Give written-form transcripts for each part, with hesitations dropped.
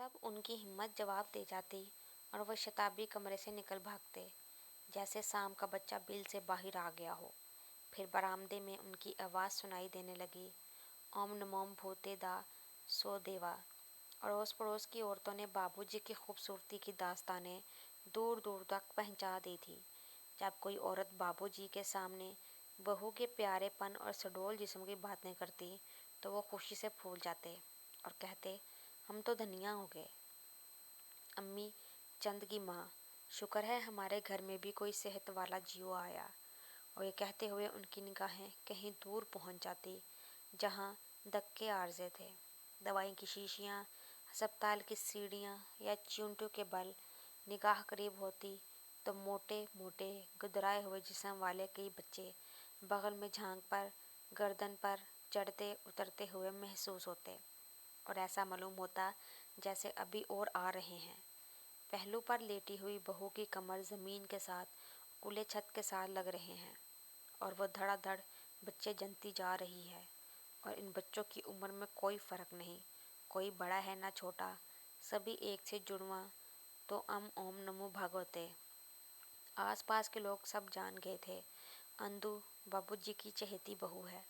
तब उनकी हिम्मत जवाब दे जाती और वह शताबी कमरे से निकल भागते, जैसे शाम का बच्चा बिल से बाहर आ गया हो। फिर बरामदे में उनकी आवाज़ सुनाई देने लगी, ओम नमो भूते दा सो देवा। अड़ोस पड़ोस की औरतों ने बाबूजी की खूबसूरती की दास्तानें दूर दूर तक पहुंचा दी थी। जब कोई औरत बाबूजी के सामने बहू के प्यारेपन और सडोल जिस्म की बातें करती तो वो खुशी से फूल जाते और कहते, हम तो धनिया हो गए। अम्मी चंद की माँ, शुक्र है हमारे घर में भी कोई सेहत वाला जीव आया। और ये कहते हुए उनकी निगाहें कहीं दूर पहुंच जाती, जहां धक्के आर्जे थे। दवाई की शीशियाँ, अस्पताल की सीढ़ियाँ या चींटों के बल। निगाह करीब होती तो मोटे मोटे गुदराए हुए जिस्म वाले कई बच्चे बगल में झांक पर गर्दन पर चढ़ते उतरते हुए महसूस होते और ऐसा मालूम होता जैसे अभी और आ रहे हैं। पहलू पर लेटी हुई बहू की कमर ज़मीन के साथ खुले छत के साथ लग रहे हैं और वह धड़ाधड़ बच्चे जनती जा रही है। और इन बच्चों की उम्र में कोई फ़र्क नहीं, कोई बड़ा है ना छोटा, सभी एक से जुड़वा तो ओम नमो भगवते। आसपास के लोग सब जान गए थे, अंदू बाबूजी की चहेती बहू है।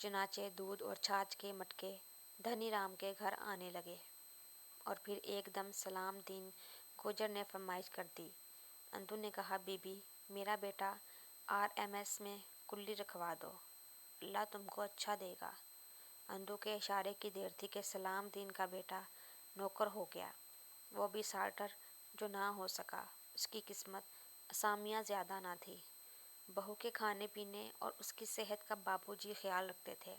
चुनाचे दूध और छाछ के मटके धनी राम के घर आने लगे। और फिर एकदम सलाम दीन गुजर ने फरमाइश कर दी। अंदू ने कहा, बीबी मेरा बेटा RMS में कुल्ली रखवा दो, अल्लाह तुमको अच्छा देगा। अंदू के इशारे की देर थी कि सलाम दीन का बेटा नौकर हो गया। वो भी सार्टर जो ना हो सका। उसकी किस्मत असामियाँ ज़्यादा ना थी। बहू के खाने पीने और उसकी सेहत का बाबूजी ख्याल रखते थे।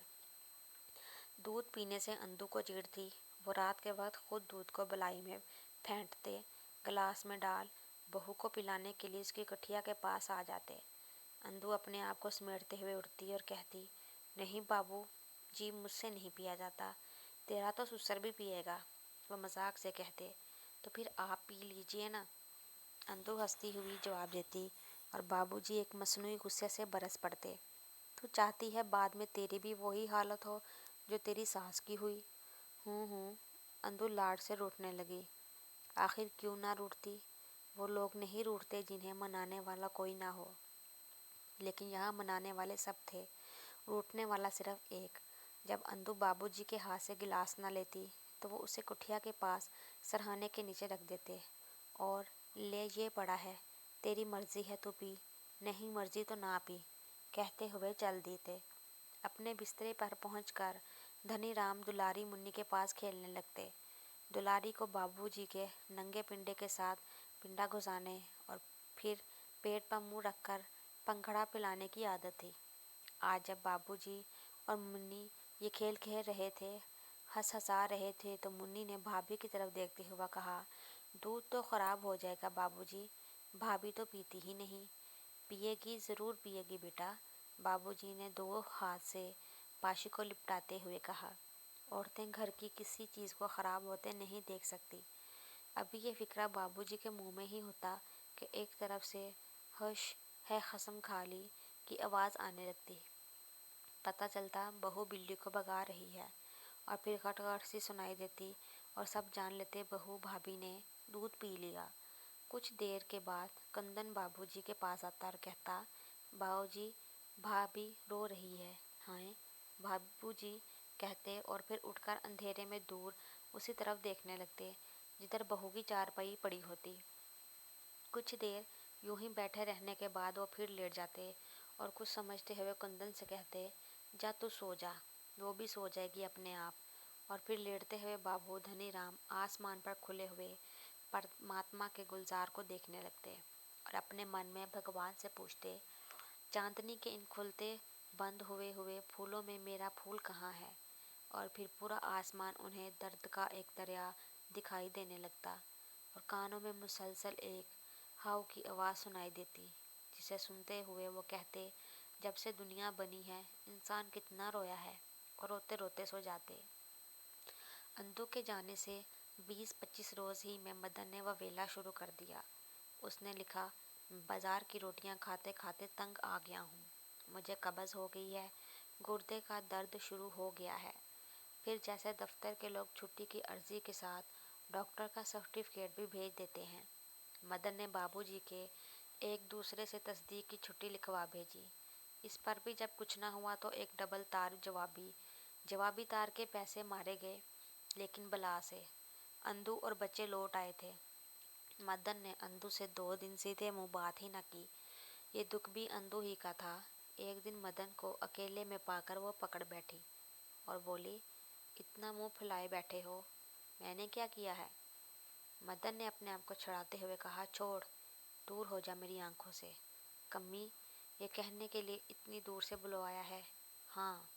दूध पीने से अंदू को चिढ़ थी। वो रात के वक्त खुद दूध को बलाई में फेंटते, गिलास में डाल बहू को पिलाने के लिए उसकी कठिया के पास आ जाते। अंदू अपने आप को समेटते हुए उठती और कहती, नहीं बाबू जी, मुझसे नहीं पिया जाता, तेरा तो ससुर भी पिएगा। वह मजाक से कहते, तो फिर आप पी लीजिए ना। अंदू हंसती हुई जवाब देती और बाबूजी एक मसनूई गुस्से से बरस पड़ते, तू चाहती है बाद में तेरी भी वही हालत हो जो तेरी सास की हुई। अंदू लाड से रूठने लगी। आखिर क्यों ना रूठती? वो लोग नहीं रूठते जिन्हें मनाने वाला कोई ना हो, लेकिन यहाँ मनाने वाले सब थे, रूठने वाला सिर्फ एक। जब अंदू बाबूजी के हाथ से गिलास न लेती तो वो उसे कुठिया के पास सरहाने के नीचे रख देते और ले ये पड़ा है, तेरी मर्जी है तो पी, नहीं मर्जी तो ना पी, कहते हुए चल देते। अपने बिस्तरे पर पहुंचकर धनी राम दुलारी मुन्नी के पास खेलने लगते। दुलारी को बाबूजी के नंगे पिंडे के साथ पिंडा घुसाने और फिर पेट पर मुंह रखकर पंखड़ा पिलाने की आदत थी। आज जब बाबूजी और मुन्नी ये खेल खेल रहे थे, हंसा रहे थे, तो मुन्नी ने भाभी की तरफ देखते हुए कहा, दूध तो ख़राब हो जाएगा बाबूजी, भाभी तो पीती ही नहीं। पिएगी, ज़रूर पिएगी बेटा, बाबूजी ने दो हाथ से पाशी को लिपटाते हुए कहा। औरतें घर की किसी चीज़ को ख़राब होते नहीं देख सकती। अभी ये फिक्रा बाबूजी के मुंह में ही होता कि एक तरफ से हश है कसम खा ली की आवाज़ आने लगती। पता चलता बहू बिल्ली को भगा रही है और फिर खटखट सी सुनाई देती और सब जान लेते बहू भाभी ने दूध पी लिया। कुछ देर के बाद कंदन बाबूजी के पास आता और कहता, बाबूजी भाभी रो रही है। हाँ बाबूजी कहते और फिर उठकर अंधेरे में दूर उसी तरफ देखने लगते जिधर बहू की चारपाई पड़ी होती। कुछ देर यूं ही बैठे रहने के बाद वो फिर लेट जाते और कुछ समझते हुए कंदन से कहते, जा तू सो जा, वो भी सो जाएगी अपने आप। और फिर लेटते हुए बाबू धनी राम आसमान पर खुले हुए परमात्मा के गुलजार को देखने लगते और अपने मन में भगवान से पूछते, चांदनी के इन खुलते बंद हुए हुए फूलों में मेरा फूल कहाँ है। और फिर पूरा आसमान उन्हें दर्द का एक दरिया दिखाई देने लगता और कानों में मुसलसल एक हाव की आवाज़ सुनाई देती, जिसे सुनते हुए वो कहते, जब से दुनिया बनी है इंसान कितना रोया है, और रोते रोते सो जाते। अंदू के जाने से 20-25 रोज़ ही में मदन ने वह वेला शुरू कर दिया। उसने लिखा, बाज़ार की रोटियां खाते खाते तंग आ गया हूँ, मुझे कब्ज़ हो गई है, गुर्दे का दर्द शुरू हो गया है। फिर जैसे दफ्तर के लोग छुट्टी की अर्जी के साथ डॉक्टर का सर्टिफिकेट भी भेज देते हैं। मदन ने बाबूजी के एक दूसरे से तस्दीक की छुट्टी लिखवा भेजी। इस पर भी जब कुछ ना हुआ तो एक डबल तार जवाबी तार के पैसे मारे गए, लेकिन बला से अंधू और बच्चे लौट आए थे। मदन ने अंधू से 2 दिन सीधे मुंह बात ही न की। ये दुख भी अंधू ही का था। एक दिन मदन को अकेले में पाकर वो पकड़ बैठी और बोली, इतना मुंह फुलाए बैठे हो, मैंने क्या किया है? मदन ने अपने आप को छुड़ाते हुए कहा, छोड़, दूर हो जा मेरी आंखों से। कम्मी, ये कहने के लिए इतनी दूर से बुलवाया है? हाँ,